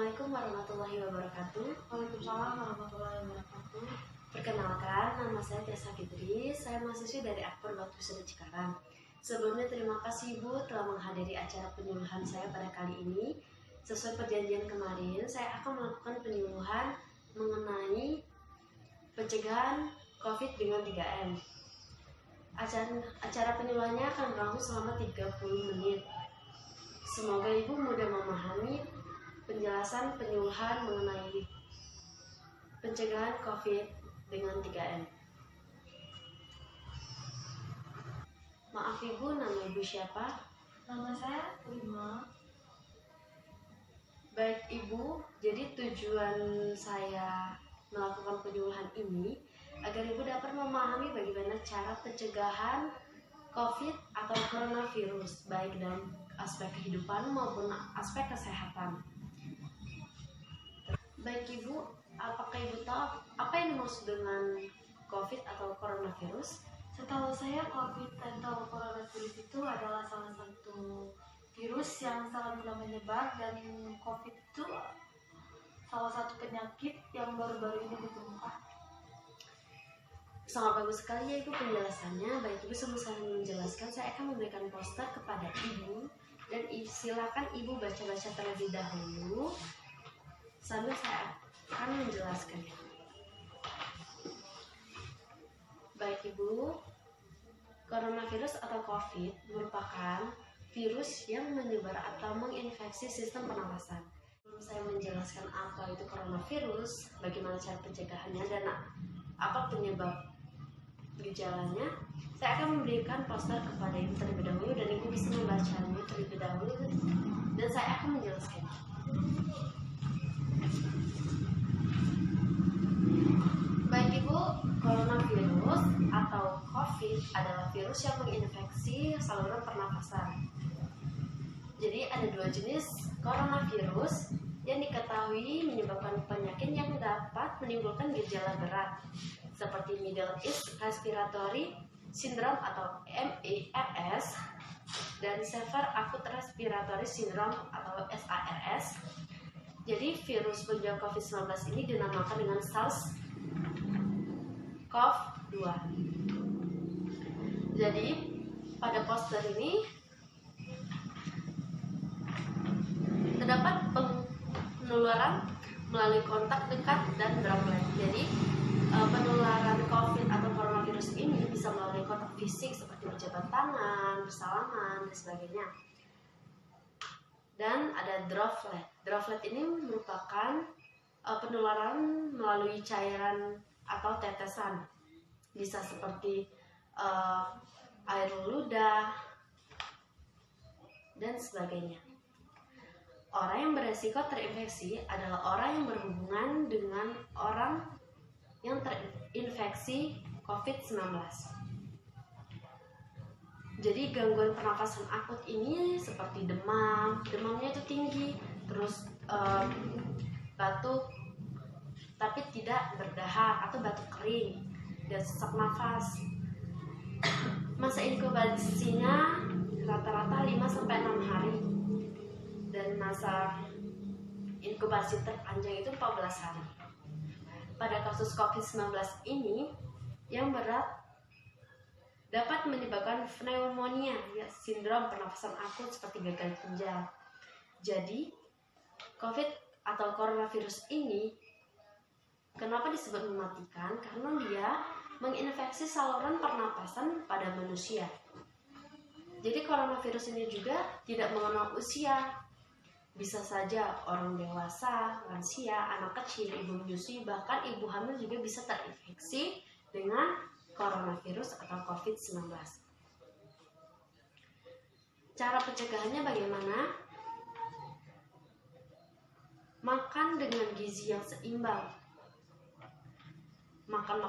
Assalamualaikum warahmatullahi wabarakatuh. Waalaikumsalam warahmatullahi wabarakatuh. Perkenalkan, nama saya Tiasa Fitri. Saya mahasiswi dari Akpol Batu Seri Cikarang. Sebelumnya terima kasih Ibu telah menghadiri acara penyuluhan saya pada kali ini. Sesuai perjanjian kemarin, saya akan melakukan penyuluhan mengenai pencegahan COVID dengan 3M. Acara penyuluhannya akan berlangsung selama 30 menit. Semoga Ibu mudah memahami penjelasan penyuluhan mengenai pencegahan COVID dengan 3M. Maaf Ibu, nama Ibu siapa? Nama saya Prima. Baik Ibu, jadi tujuan saya melakukan penyuluhan ini agar Ibu dapat memahami bagaimana cara pencegahan COVID atau coronavirus, baik dalam aspek kehidupan maupun aspek kesehatan. Baik Ibu, apakah Ibu tahu apa yang dimaksud dengan COVID atau coronavirus? Setahu saya COVID atau coronavirus itu adalah salah satu virus yang sangat mudah menyebar, dan COVID itu salah satu penyakit yang baru-baru ini ditemukan. Sangat bagus sekali ya Ibu penjelasannya. Baik Ibu, sebelum saya menjelaskan, saya akan memberikan poster kepada Ibu dan silakan Ibu baca-baca terlebih dahulu sambil saya akan menjelaskannya. Baik Ibu, coronavirus atau COVID merupakan virus yang menyebar atau menginfeksi sistem pernapasan. Sebelum saya menjelaskan apa itu coronavirus, bagaimana cara pencegahannya, dan apa penyebab gejalanya, saya akan memberikan poster kepada Ibu terlebih dahulu dan Ibu bisa membacanya terlebih dahulu dan saya akan menjelaskannya. Baik Ibu, coronavirus atau COVID adalah virus yang menginfeksi saluran pernapasan. Jadi ada dua jenis coronavirus yang diketahui menyebabkan penyakit yang dapat menimbulkan gejala berat seperti Middle East Respiratory Syndrome atau MERS dan Severe Acute Respiratory Syndrome atau SARS. Jadi virus penyebab COVID-19 ini dinamakan dengan SARS-CoV-2. Jadi pada poster ini terdapat penularan melalui kontak dekat dan droplet. Jadi penularan COVID atau coronavirus ini bisa melalui kontak fisik seperti berjabat tangan, bersalaman, dan sebagainya. Dan ada droplet. Droplet ini merupakan penularan melalui cairan atau tetesan. Bisa seperti air ludah dan sebagainya. Orang yang beresiko terinfeksi adalah orang yang berhubungan dengan orang yang terinfeksi COVID-19. Jadi gangguan pernafasan akut ini seperti demamnya itu tinggi, terus batuk tapi tidak berdahak atau batuk kering dan sesak nafas. Masa inkubasinya rata-rata 5-6 hari dan masa inkubasi terpanjang itu 14 hari. Pada kasus COVID-19 ini yang berat dapat menyebabkan pneumonia, ya, sindrom pernafasan akut seperti gagal ginjal. Jadi, COVID atau coronavirus ini kenapa disebut mematikan? Karena dia menginfeksi saluran pernapasan pada manusia. Jadi coronavirus ini juga tidak mengenal usia. Bisa saja orang dewasa, lansia, anak kecil, ibu menyusui, bahkan ibu hamil juga bisa terinfeksi dengan coronavirus atau COVID-19. Cara pencegahannya bagaimana? Makan dengan gizi yang seimbang. Makan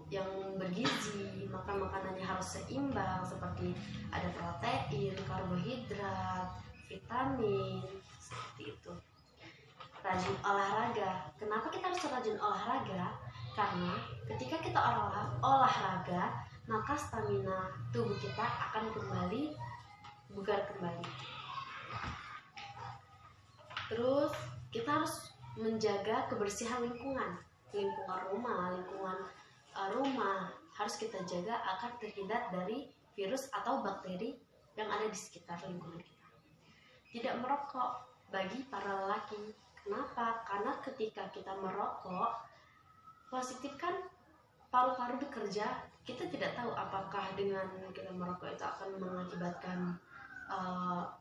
yang bergizi, makan makanannya harus seimbang seperti ada protein, karbohidrat, vitamin, seperti itu. Rajin olahraga. Kenapa kita harus rajin olahraga? Karena ketika kita olahraga, maka stamina tubuh kita akan kembali bugar kembali. Terus kita harus menjaga kebersihan lingkungan rumah harus kita jaga agar terhindar dari virus atau bakteri yang ada di sekitar lingkungan kita. Tidak merokok bagi para lelaki. Kenapa? Karena ketika kita merokok, positif kan paru-paru bekerja. Kita tidak tahu apakah dengan kita merokok itu akan mengakibatkan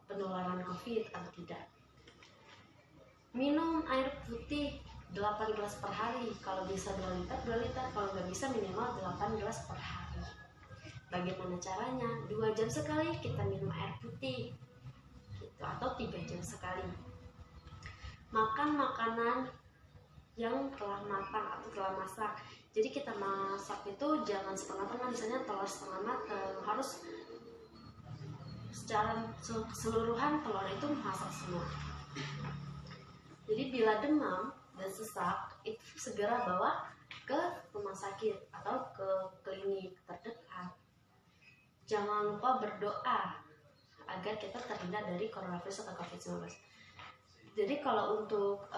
penularan COVID atau tidak. Minum air putih 8 gelas per hari, kalau bisa 2 liter, kalau nggak bisa minimal 8 gelas per hari. Bagaimana caranya? 2 jam sekali kita minum air putih gitu, atau 3 jam sekali. Makan makanan yang telah matang atau telah masak. Jadi kita masak itu jangan setengah-tengah, misalnya telur setengah matang, harus secara keseluruhan telur itu masak semua. Jadi bila demam dan sesak, itu segera bawa ke rumah sakit atau ke klinik terdekat. Jangan lupa berdoa agar kita terhindar dari coronavirus atau COVID-19. Jadi kalau untuk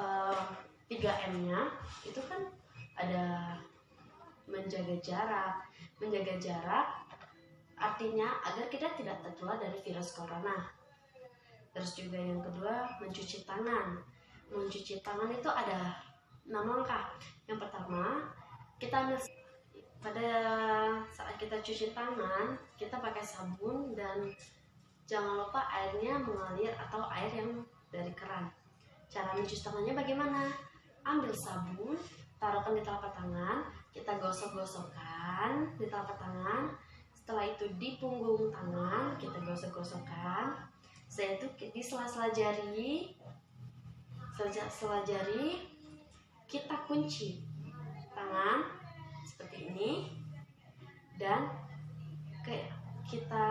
3M-nya itu kan ada menjaga jarak. Menjaga jarak artinya agar kita tidak tertular dari virus corona. Terus juga yang kedua, mencuci tangan. Mencuci tangan itu ada 6 langkah. Yang pertama, kita ambil pada saat kita cuci tangan, kita pakai sabun dan jangan lupa airnya mengalir atau air yang dari keran. Cara mencuci tangannya bagaimana? Ambil sabun, taruhkan di telapak tangan, kita gosok-gosokkan di telapak tangan. Setelah itu di punggung tangan kita gosok-gosokkan. Setelah itu di sela-sela jari kita kunci tangan seperti ini dan kita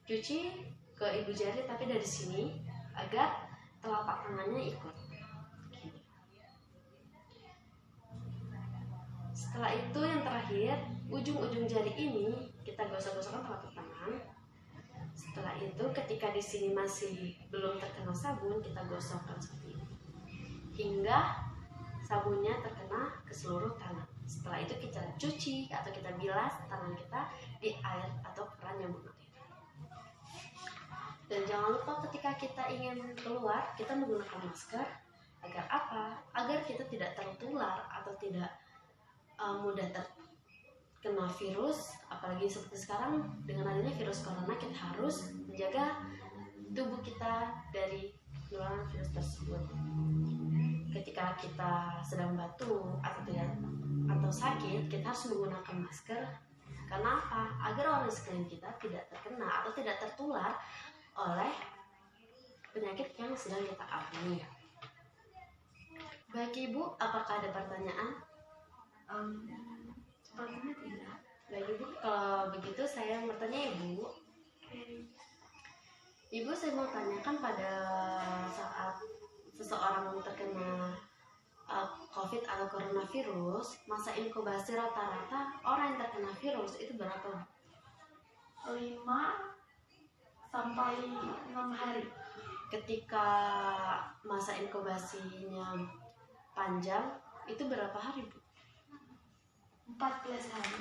cuci ke ibu jari tapi dari sini agar telapak tangannya ikut. Setelah itu yang terakhir, ujung-ujung jari ini kita gosok-gosokkan telapak tangan. Setelah itu ketika di sini masih belum terkena sabun, kita gosokkan seperti ini hingga sabunnya terkena ke seluruh tangan. Setelah itu kita cuci atau kita bilas tangan kita di air atau keran yang mengalir. Dan jangan lupa ketika kita ingin keluar, kita menggunakan masker. Agar apa? Agar kita tidak tertular atau tidak mudah terkena virus. Apalagi seperti sekarang dengan adanya virus corona, kita harus menjaga tubuh kita dari penularan virus tersebut. Ketika kita sedang batuk atau sakit, kita harus menggunakan masker. Karena apa? Agar orang sekeliling kita tidak terkena atau tidak tertular oleh penyakit yang sedang kita alami. Baik Ibu, apakah ada pertanyaan? Sepertinya tidak. Baik Ibu, kalau begitu saya mau bertanya Ibu. Ibu, saya mau tanyakan pada saat seseorang terkena COVID atau coronavirus, masa inkubasi rata-rata orang yang terkena virus itu berapa? 5 sampai 6 hari. Ketika masa inkubasinya panjang, itu berapa hari, Bu? 14 hari.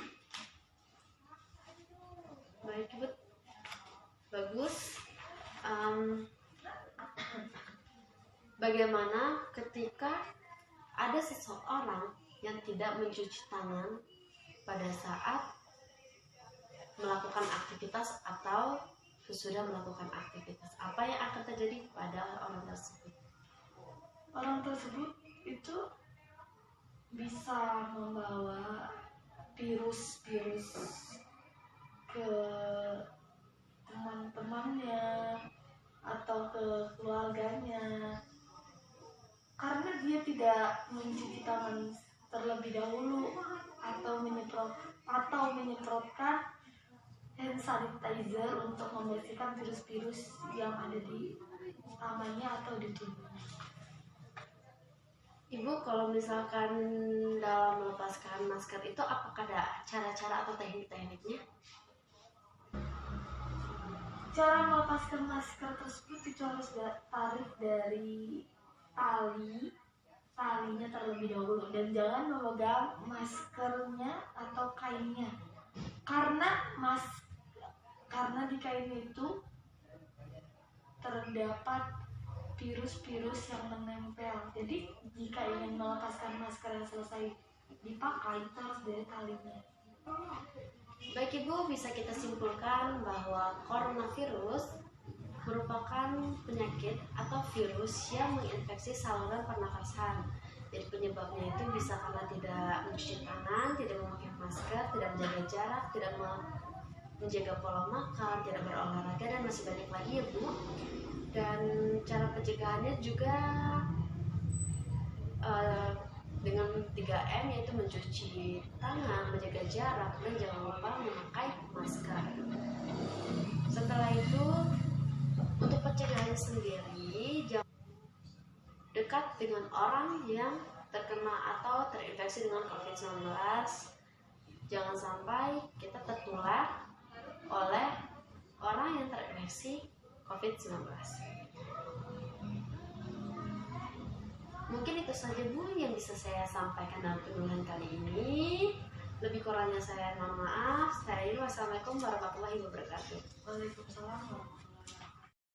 Baik, Bu. Bagus. Bagaimana ketika ada seseorang yang tidak mencuci tangan pada saat melakukan aktivitas atau sesudah melakukan aktivitas? Apa yang akan terjadi pada orang tersebut? Orang tersebut itu bisa membawa virus-virus ke teman-temannya atau ke keluarganya karena dia tidak mencuci tangan terlebih dahulu atau menyemprotkan hand sanitizer untuk membersihkan virus-virus yang ada di tangannya atau di tubuhnya. Ibu, kalau misalkan dalam melepaskan masker itu apakah ada cara-cara atau teknik-tekniknya? Cara melepaskan masker tersebut itu harus tarik dari tali maskernya terlebih dahulu dan jangan memegang maskernya atau kainnya karena di kain itu terdapat virus-virus yang menempel. Jadi jika ingin melepaskan masker yang selesai dipakai, itu harus dari talinya. Baik Ibu, bisa kita simpulkan bahwa coronavirus merupakan penyakit atau virus yang menginfeksi saluran pernafasan. Jadi penyebabnya itu bisa karena tidak mencuci tangan, tidak memakai masker, tidak menjaga jarak, tidak menjaga pola makan, tidak berolahraga, dan masih banyak lagi ya Bu. Dan cara pencegahannya juga dengan 3M, yaitu mencuci tangan, menjaga jarak, dan jangan lupa memakai masker. Setelah itu, untuk pencegahannya sendiri, jangan dekat dengan orang yang terkena atau terinfeksi dengan COVID-19. Jangan sampai kita tertular oleh orang yang terinfeksi COVID-19. Mungkin itu saja Bu yang bisa saya sampaikan dalam penulisan kali ini. Lebih kurangnya saya mohon maaf. Wassalamualaikum warahmatullahi wabarakatuh. Waalaikumsalam.